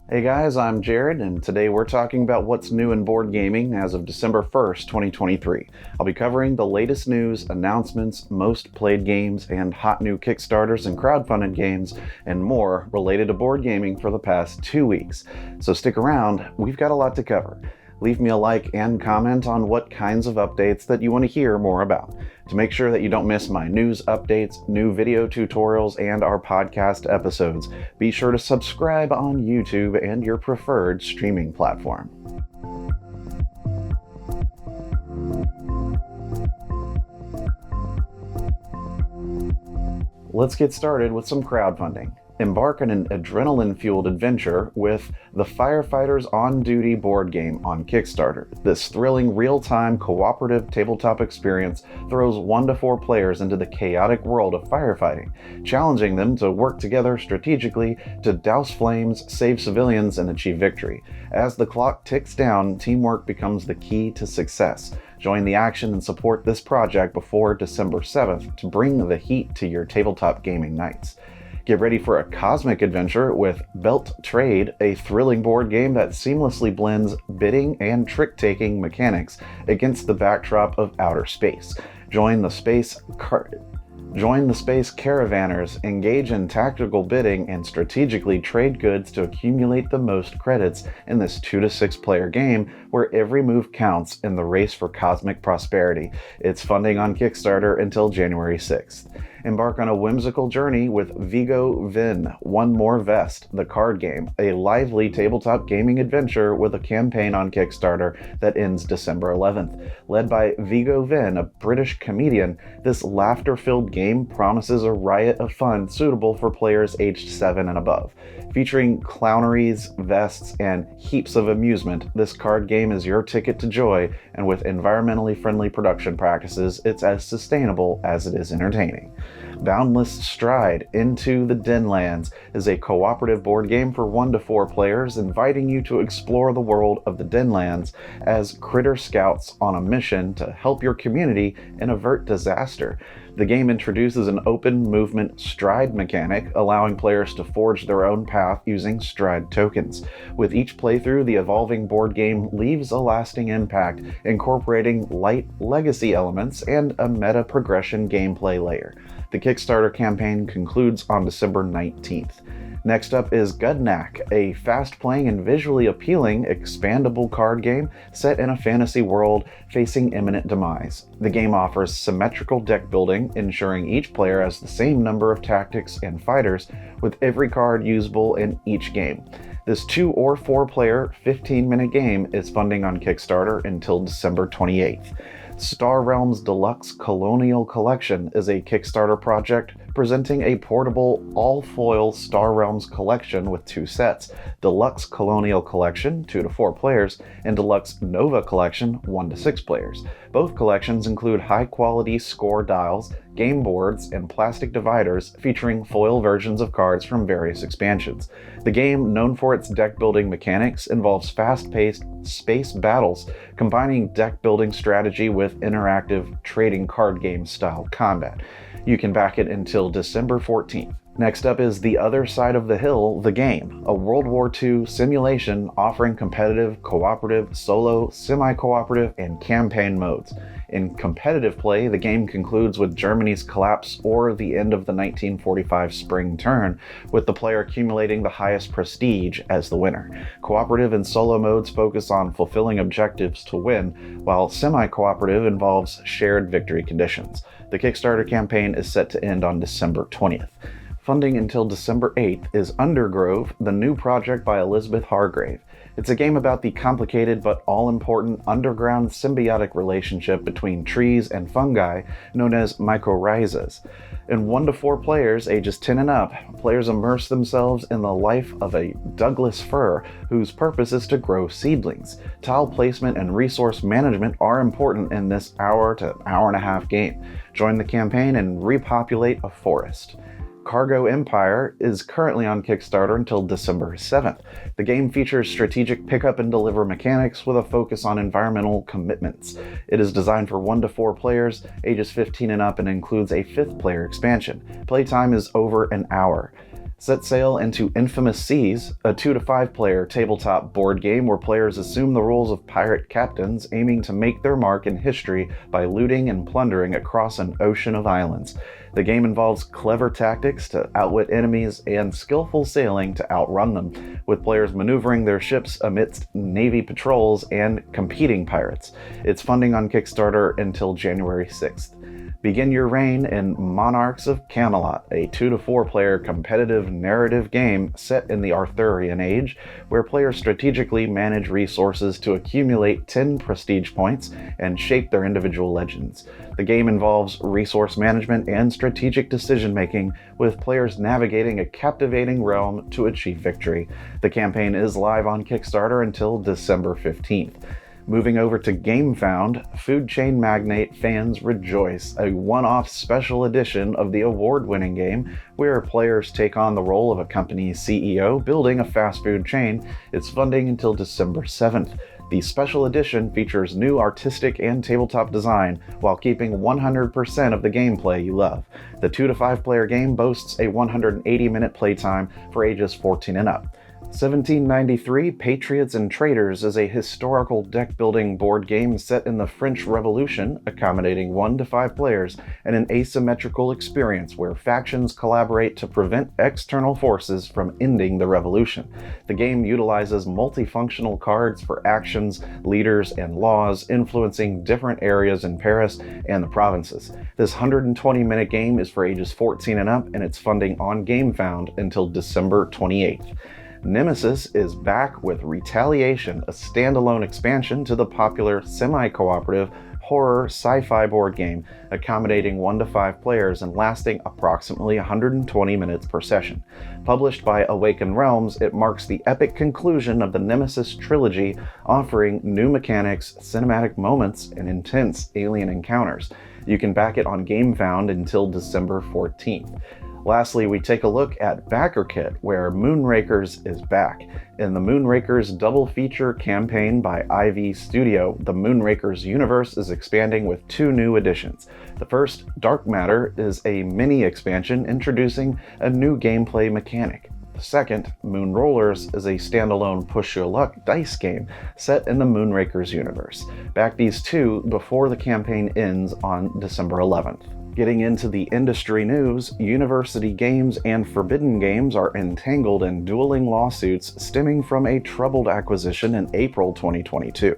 Hey guys, I'm Jared, and today we're talking about what's new in board gaming as of December 1st, 2023. I'll be covering the latest news, announcements, most played games, and hot new Kickstarters and crowdfunded games, and more related to board gaming for the past 2 weeks. So stick around, we've got a lot to cover. Leave me a like and comment on what kinds of updates that you want to hear more about. To make sure that you don't miss my news updates, new video tutorials, and our podcast episodes, be sure to subscribe on YouTube and your preferred streaming platform. Let's get started with some crowdfunding. Embark on an adrenaline-fueled adventure with the Firefighters on Duty board game on Kickstarter. This thrilling, real-time, cooperative tabletop experience throws 1 to 4 players into the chaotic world of firefighting, challenging them to work together strategically to douse flames, save civilians, and achieve victory. As the clock ticks down, teamwork becomes the key to success. Join the action and support this project before December 7th to bring the heat to your tabletop gaming nights. Get ready for a cosmic adventure with Belt Trade, a thrilling board game that seamlessly blends bidding and trick-taking mechanics against the backdrop of outer space. Join the space caravanners, engage in tactical bidding, and strategically trade goods to accumulate the most credits in this 2 to 6 player game where every move counts in the race for cosmic prosperity. It's funding on Kickstarter until January 6th. Embark on a whimsical journey with Vigo Vin, One More Vest, the card game, a lively tabletop gaming adventure with a campaign on Kickstarter that ends December 11th. Led by Vigo Vin, a British comedian, this laughter-filled game promises a riot of fun suitable for players aged 7 and above. Featuring clowneries, vests, and heaps of amusement, this card game is your ticket to joy, and with environmentally friendly production practices, it's as sustainable as it is entertaining. Boundless Stride Into the Denlands is a cooperative board game for 1 to 4 players, inviting you to explore the world of the Denlands as critter scouts on a mission to help your community and avert disaster. The game introduces an open movement stride mechanic, allowing players to forge their own path using stride tokens. With each playthrough, the evolving board game leaves a lasting impact, incorporating light legacy elements and a meta progression gameplay layer. The Kickstarter campaign concludes on December 19th. Next up is Gudnak, a fast-playing and visually appealing expandable card game set in a fantasy world facing imminent demise. The game offers symmetrical deck building, ensuring each player has the same number of tactics and fighters, with every card usable in each game. This 2 or 4 player 15-minute game is funding on Kickstarter until December 28th. Star Realms Deluxe Colonial Collection is a Kickstarter project presenting a portable, all-foil Star Realms collection with 2 sets, Deluxe Colonial Collection, 2 to 4 players, and Deluxe Nova Collection, 1 to 6 players. Both collections include high-quality score dials, game boards, and plastic dividers featuring foil versions of cards from various expansions. The game, known for its deck-building mechanics, involves fast-paced space battles, combining deck-building strategy with interactive trading card game-style combat. You can back it until December 14th. Next up is The Other Side of the Hill, the game, a World War II simulation offering competitive, cooperative, solo, semi-cooperative, and campaign modes. In competitive play, the game concludes with Germany's collapse or the end of the 1945 spring turn, with the player accumulating the highest prestige as the winner. Cooperative and solo modes focus on fulfilling objectives to win, while semi-cooperative involves shared victory conditions. The Kickstarter campaign is set to end on December 20th. Funding until December 8th is Undergrove, the new project by Elizabeth Hargrave. It's a game about the complicated but all-important underground symbiotic relationship between trees and fungi known as mycorrhizas. In 1 to 4 players, ages 10 and up, players immerse themselves in the life of a Douglas fir whose purpose is to grow seedlings. Tile placement and resource management are important in this hour to hour-and-a-half game. Join the campaign and repopulate a forest. Cargo Empire is currently on Kickstarter until December 7th. The game features strategic pick-up and deliver mechanics with a focus on environmental commitments. It is designed for 1 to 4 players, ages 15 and up, and includes a 5th player expansion. Playtime is over an hour. Set sail into Infamous Seas, a 2 to 5 player tabletop board game where players assume the roles of pirate captains aiming to make their mark in history by looting and plundering across an ocean of islands. The game involves clever tactics to outwit enemies and skillful sailing to outrun them, with players maneuvering their ships amidst Navy patrols and competing pirates. It's funding on Kickstarter until January 6th. Begin your reign in Monarchs of Camelot, a 2 to 4 player competitive narrative game set in the Arthurian Age, where players strategically manage resources to accumulate 10 prestige points and shape their individual legends. The game involves resource management and strategic decision-making, with players navigating a captivating realm to achieve victory. The campaign is live on Kickstarter until December 15th. Moving over to GameFound, food chain magnate fans rejoice, a one-off special edition of the award-winning game where players take on the role of a company's CEO building a fast food chain. It's funding until December 7th. The special edition features new artistic and tabletop design while keeping 100% of the gameplay you love. The 2 to 5 player game boasts a 180-minute playtime for ages 14 and up. 1793 Patriots and Traitors is a historical deck-building board game set in the French Revolution, accommodating 1 to 5 players, and an asymmetrical experience where factions collaborate to prevent external forces from ending the revolution. The game utilizes multifunctional cards for actions, leaders, and laws influencing different areas in Paris and the provinces. This 120-minute game is for ages 14 and up, and it's funding on GameFound until December 28th. Nemesis is back with Retaliation, a standalone expansion to the popular semi-cooperative horror sci-fi board game, accommodating 1 to 5 players and lasting approximately 120 minutes per session. Published by Awaken Realms, it marks the epic conclusion of the Nemesis trilogy, offering new mechanics, cinematic moments, and intense alien encounters. You can back it on GameFound until December 14th. Lastly, we take a look at Backer Kit, where Moonrakers is back. In the Moonrakers double feature campaign by Ivy Studio, the Moonrakers universe is expanding with 2 new additions. The first, Dark Matter, is a mini expansion introducing a new gameplay mechanic. The second, Moon Rollers, is a standalone push your luck dice game set in the Moonrakers universe. Back these 2 before the campaign ends on December 11th. Getting into the industry news, University Games and Forbidden Games are entangled in dueling lawsuits stemming from a troubled acquisition in April 2022.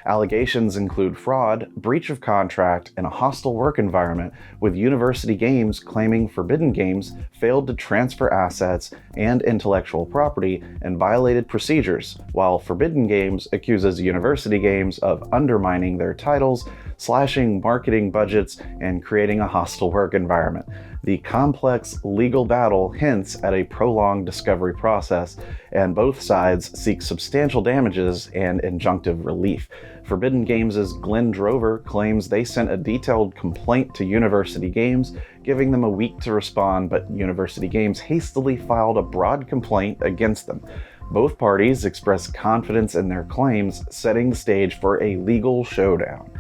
Allegations include fraud, breach of contract, and a hostile work environment, with University Games claiming Forbidden Games failed to transfer assets and intellectual property and violated procedures, while Forbidden Games accuses University Games of undermining their titles, slashing marketing budgets, and creating a hostile work environment. The complex legal battle hints at a prolonged discovery process, and both sides seek substantial damages and injunctive relief. Forbidden Games' Glenn Drover claims they sent a detailed complaint to University Games, giving them a week to respond, but University Games hastily filed a broad complaint against them. Both parties expressed confidence in their claims, setting the stage for a legal showdown.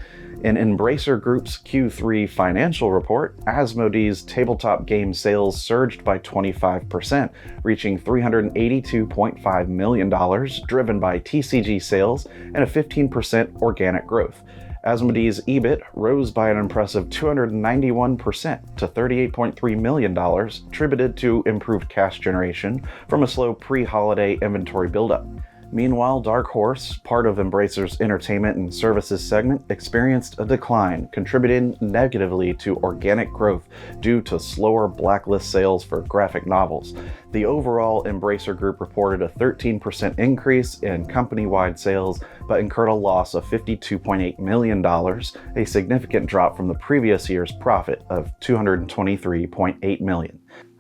In Embracer Group's Q3 financial report, Asmodee's tabletop game sales surged by 25%, reaching $382.5 million, driven by TCG sales and a 15% organic growth. Asmodee's EBIT rose by an impressive 291% to $38.3 million, attributed to improved cash generation from a slow pre-holiday inventory buildup. Meanwhile, Dark Horse, part of Embracer's entertainment and services segment, experienced a decline, contributing negatively to organic growth due to slower blacklist sales for graphic novels. The overall Embracer Group reported a 13% increase in company-wide sales, but incurred a loss of $52.8 million, a significant drop from the previous year's profit of $223.8 million.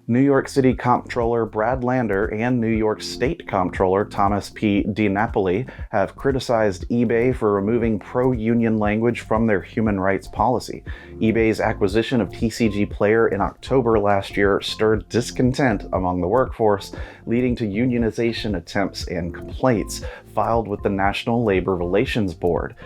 New York City Comptroller Brad Lander and New York State Comptroller Thomas P. DiNapoli have criticized eBay for removing pro-union language from their human rights policy. eBay's acquisition of TCG Player in October last year stirred discontent among the workforce, leading to unionization attempts and complaints filed with the National Labor Relations Board.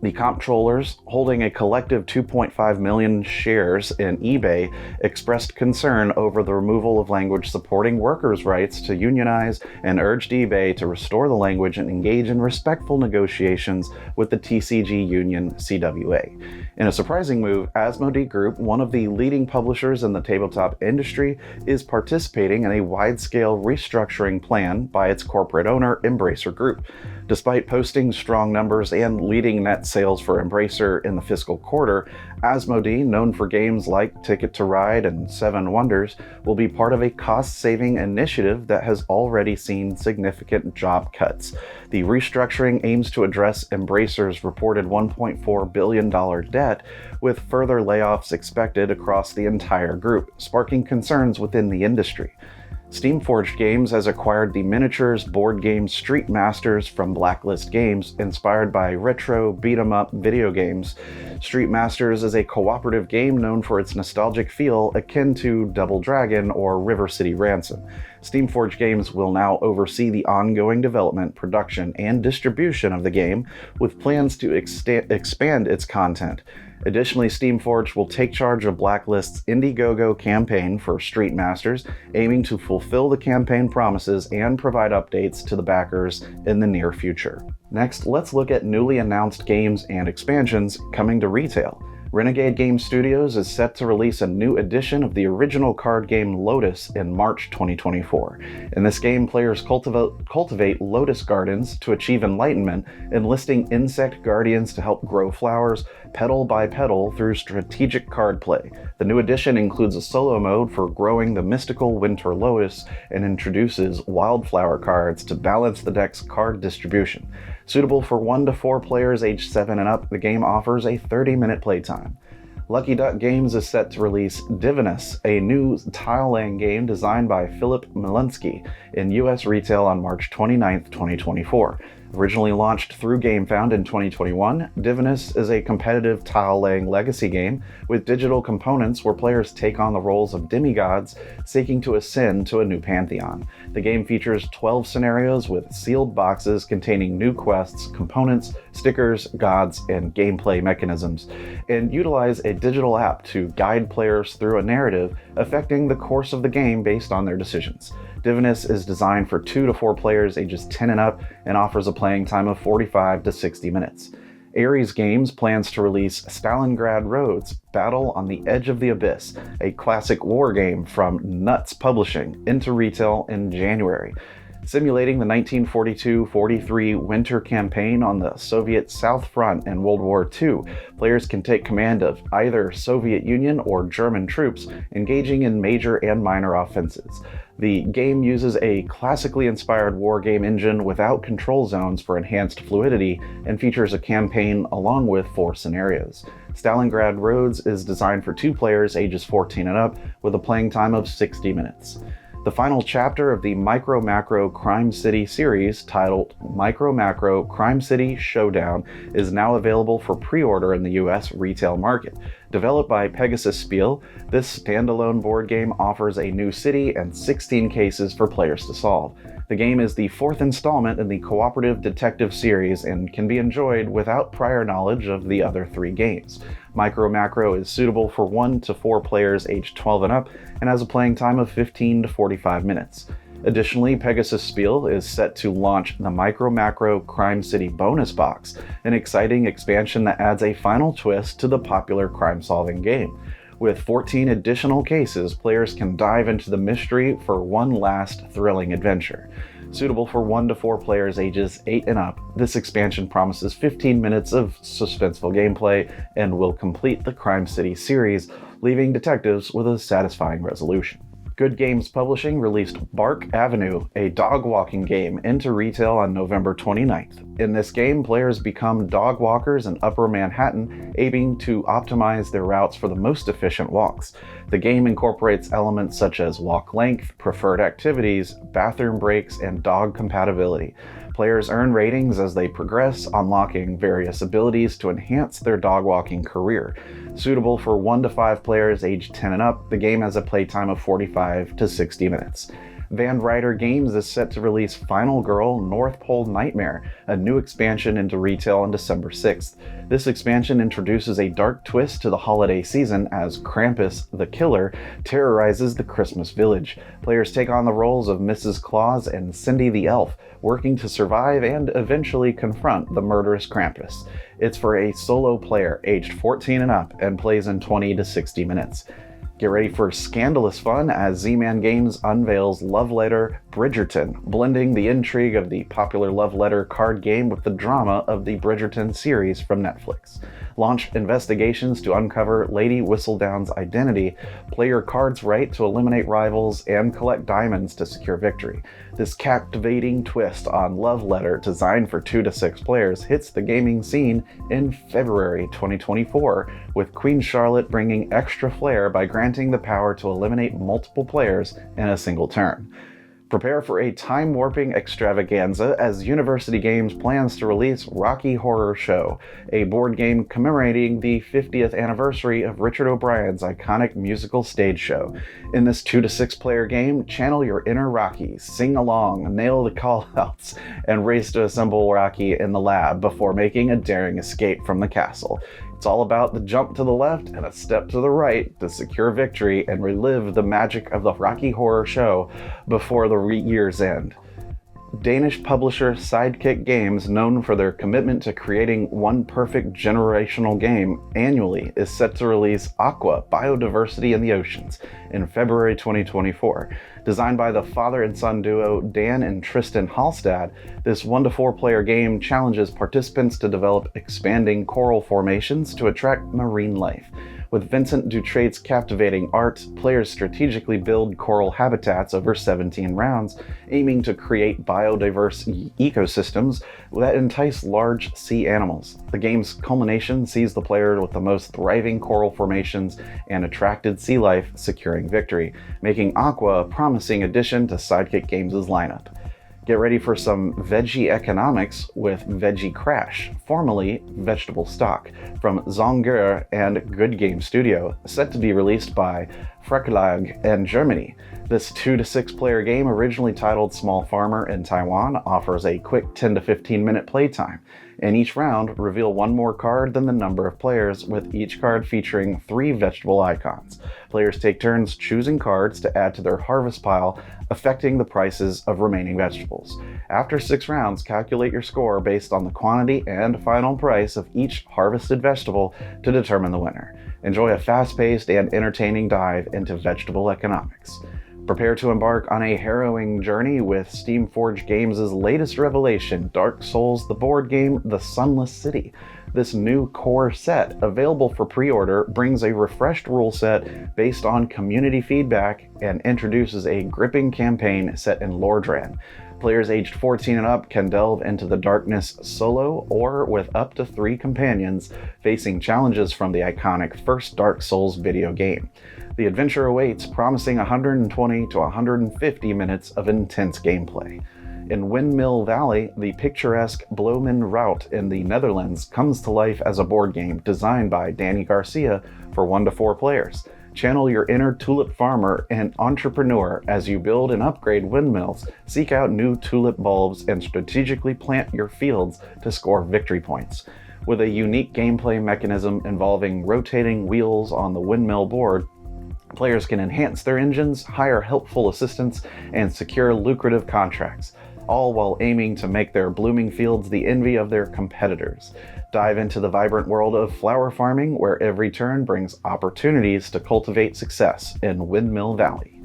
The comptrollers, holding a collective 2.5 million shares in eBay, expressed concern over the removal of language supporting workers' rights to unionize and urged eBay to restore the language and engage in respectful negotiations with the TCG union CWA. In a surprising move, Asmodee Group, one of the leading publishers in the tabletop industry, is participating in a wide-scale restructuring plan by its corporate owner, Embracer Group. Despite posting strong numbers and leading net sales for Embracer in the fiscal quarter, Asmodee, known for games like Ticket to Ride and Seven Wonders, will be part of a cost-saving initiative that has already seen significant job cuts. The restructuring aims to address Embracer's reported $1.4 billion debt, with further layoffs expected across the entire group, sparking concerns within the industry. Steamforged Games has acquired the miniatures board game Street Masters from Blacklist Games, inspired by retro beat-em-up video games. Street Masters is a cooperative game known for its nostalgic feel akin to Double Dragon or River City Ransom. Steamforged Games will now oversee the ongoing development, production, and distribution of the game, with plans to expand its content. Additionally, Steamforged will take charge of Blacklist's Indiegogo campaign for Street Masters, aiming to fulfill the campaign promises and provide updates to the backers in the near future. Next, let's look at newly announced games and expansions coming to retail. Renegade Game Studios is set to release a new edition of the original card game Lotus in March 2024. In this game, players cultivate lotus gardens to achieve enlightenment, enlisting insect guardians to help grow flowers, petal by petal, through strategic card play. The new edition includes a solo mode for growing the mystical winter lotus and introduces wildflower cards to balance the deck's card distribution. Suitable for 1 to 4 players aged 7 and up, the game offers a 30-minute playtime. Lucky Duck Games is set to release Divinus, a new tile-laying game designed by Philip Malinsky, in US retail on March 29, 2024. Originally launched through GameFound in 2021, Divinus is a competitive tile-laying legacy game with digital components where players take on the roles of demigods seeking to ascend to a new pantheon. The game features 12 scenarios with sealed boxes containing new quests, components, stickers, gods, and gameplay mechanisms, and utilize a digital app to guide players through a narrative affecting the course of the game based on their decisions. Divinus is designed for 2 to 4 players ages 10 and up and offers a playing time of 45 to 60 minutes. Ares Games plans to release Stalingrad Roads: Battle on the Edge of the Abyss, a classic war game from Nuts Publishing, into retail in January. Simulating the 1942-43 winter campaign on the Soviet South Front in World War II, players can take command of either Soviet Union or German troops, engaging in major and minor offenses. The game uses a classically inspired war game engine without control zones for enhanced fluidity and features a campaign along with 4 scenarios. Stalingrad Roads is designed for 2 players ages 14 and up with a playing time of 60 minutes. The final chapter of the Micro Macro Crime City series, titled Micro Macro Crime City Showdown, is now available for pre-order in the US retail market. Developed by Pegasus Spiel, this standalone board game offers a new city and 16 cases for players to solve. The game is the 4th installment in the cooperative detective series and can be enjoyed without prior knowledge of the other 3 games. Micro Macro is suitable for 1 to 4 players aged 12 and up and has a playing time of 15 to 45 minutes. Additionally, Pegasus Spiel is set to launch the Micro Macro Crime City Bonus Box, an exciting expansion that adds a final twist to the popular crime-solving game. With 14 additional cases, players can dive into the mystery for one last thrilling adventure. Suitable for 1 to 4 players ages 8 and up, this expansion promises 15 minutes of suspenseful gameplay and will complete the Crime City series, leaving detectives with a satisfying resolution. Good Games Publishing released Bark Avenue, a dog-walking game, into retail on November 29th. In this game, players become dog walkers in Upper Manhattan, aiming to optimize their routes for the most efficient walks. The game incorporates elements such as walk length, preferred activities, bathroom breaks, and dog compatibility. Players earn ratings as they progress, unlocking various abilities to enhance their dog-walking career. Suitable for 1 to 5 players aged 10 and up, the game has a playtime of 45 to 60 minutes. Van Ryder Games is set to release Final Girl North Pole Nightmare, a new expansion into retail on December 6th. This expansion introduces a dark twist to the holiday season as Krampus, the Killer, terrorizes the Christmas village. Players take on the roles of Mrs. Claus and Cindy the Elf, working to survive and eventually confront the murderous Krampus. It's for a solo player aged 14 and up and plays in 20 to 60 minutes. Get ready for scandalous fun as Z-Man Games unveils Love Letter Bridgerton, blending the intrigue of the popular Love Letter card game with the drama of the Bridgerton series from Netflix. Launch investigations to uncover Lady Whistledown's identity, play your cards right to eliminate rivals, and collect diamonds to secure victory. This captivating twist on Love Letter, designed for 2 to 6 players, hits the gaming scene in February 2024, with Queen Charlotte bringing extra flair by granting the power to eliminate multiple players in a single turn. Prepare for a time-warping extravaganza as University Games plans to release Rocky Horror Show, a board game commemorating the 50th anniversary of Richard O'Brien's iconic musical stage show. In this 2 to 6 player game, channel your inner Rocky, sing along, nail the call-outs, and race to assemble Rocky in the lab before making a daring escape from the castle. It's all about the jump to the left and a step to the right to secure victory and relive the magic of the Rocky Horror Show before the year's end. Danish publisher Sidekick Games, known for their commitment to creating one perfect generational game annually, is set to release Aqua: Biodiversity in the Oceans in February 2024. Designed by the father and son duo Dan and Tristan Halstad, this 1 to 4 player game challenges participants to develop expanding coral formations to attract marine life. With Vincent Dutrait's captivating art, players strategically build coral habitats over 17 rounds, aiming to create biodiverse ecosystems that entice large sea animals. The game's culmination sees the player with the most thriving coral formations and attracted sea life securing victory, making Aqua a promising addition to Sidekick Games' lineup. Get ready for some veggie economics with Veggie Crash, formerly Vegetable Stock, from Zonger and Good Game Studio, set to be released by Frecklag in Germany. This 2 to 6 player game, originally titled Small Farmer in Taiwan, offers a quick 10 to 15 minute playtime. In each round, reveal one more card than the number of players, with each card featuring 3 vegetable icons. Players take turns choosing cards to add to their harvest pile, affecting the prices of remaining vegetables. After 6 rounds, calculate your score based on the quantity and final price of each harvested vegetable to determine the winner. Enjoy a fast-paced and entertaining dive into vegetable economics. Prepare to embark on a harrowing journey with Steamforged Games' latest revelation, Dark Souls, the board game The Sunless City. This new core set, available for pre-order, brings a refreshed rule set based on community feedback and introduces a gripping campaign set in Lordran. Players aged 14 and up can delve into the darkness solo or with up to 3 companions, facing challenges from the iconic first Dark Souls video game. The adventure awaits, promising 120 to 150 minutes of intense gameplay. In Windmill Valley, the picturesque Bloemen Route in the Netherlands comes to life as a board game designed by Danny Garcia for 1 to 4 players. Channel your inner tulip farmer and entrepreneur as you build and upgrade windmills, seek out new tulip bulbs, and strategically plant your fields to score victory points. With a unique gameplay mechanism involving rotating wheels on the windmill board, players can enhance their engines, hire helpful assistants, and secure lucrative contracts, all while aiming to make their blooming fields the envy of their competitors. Dive into the vibrant world of flower farming, where every turn brings opportunities to cultivate success in Windmill Valley.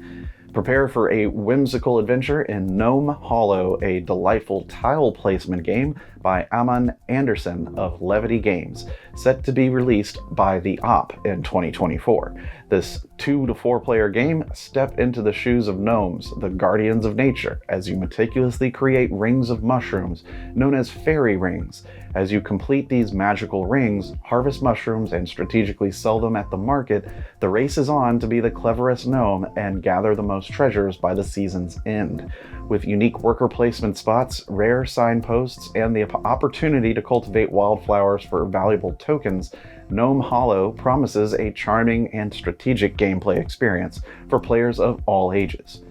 Prepare for a whimsical adventure in Gnome Hollow, a delightful tile placement game by Aman Anderson of Levity Games, set to be released by The Op in 2024. This 2 to 4 player game, step into the shoes of gnomes, the guardians of nature, as you meticulously create rings of mushrooms known as fairy rings. As you complete these magical rings, harvest mushrooms, and strategically sell them at the market, the race is on to be the cleverest gnome and gather the most treasures by the season's end. With unique worker placement spots, rare signposts, and the opportunity to cultivate wildflowers for valuable tokens, Gnome Hollow promises a charming and strategic gameplay experience for players of all ages.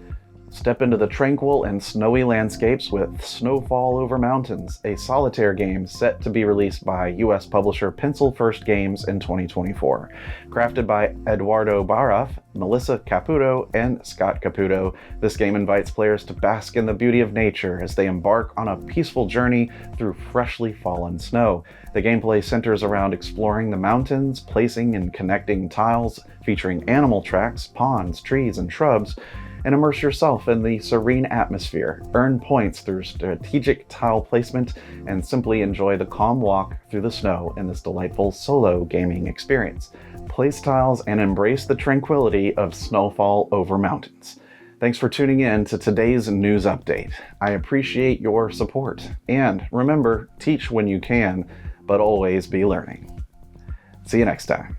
Step into the tranquil and snowy landscapes with Snowfall Over Mountains, a solitaire game set to be released by US publisher Pencil First Games in 2024. Crafted by Eduardo Baraf, Melissa Caputo, and Scott Caputo, this game invites players to bask in the beauty of nature as they embark on a peaceful journey through freshly fallen snow. The gameplay centers around exploring the mountains, placing and connecting tiles, featuring animal tracks, ponds, trees, and shrubs, and immerse yourself in the serene atmosphere, earn points through strategic tile placement, and simply enjoy the calm walk through the snow in this delightful solo gaming experience. Place tiles and embrace the tranquility of Snowfall Over Mountains. Thanks for tuning in to today's news update. I appreciate your support. And remember, teach when you can, but always be learning. See you next time.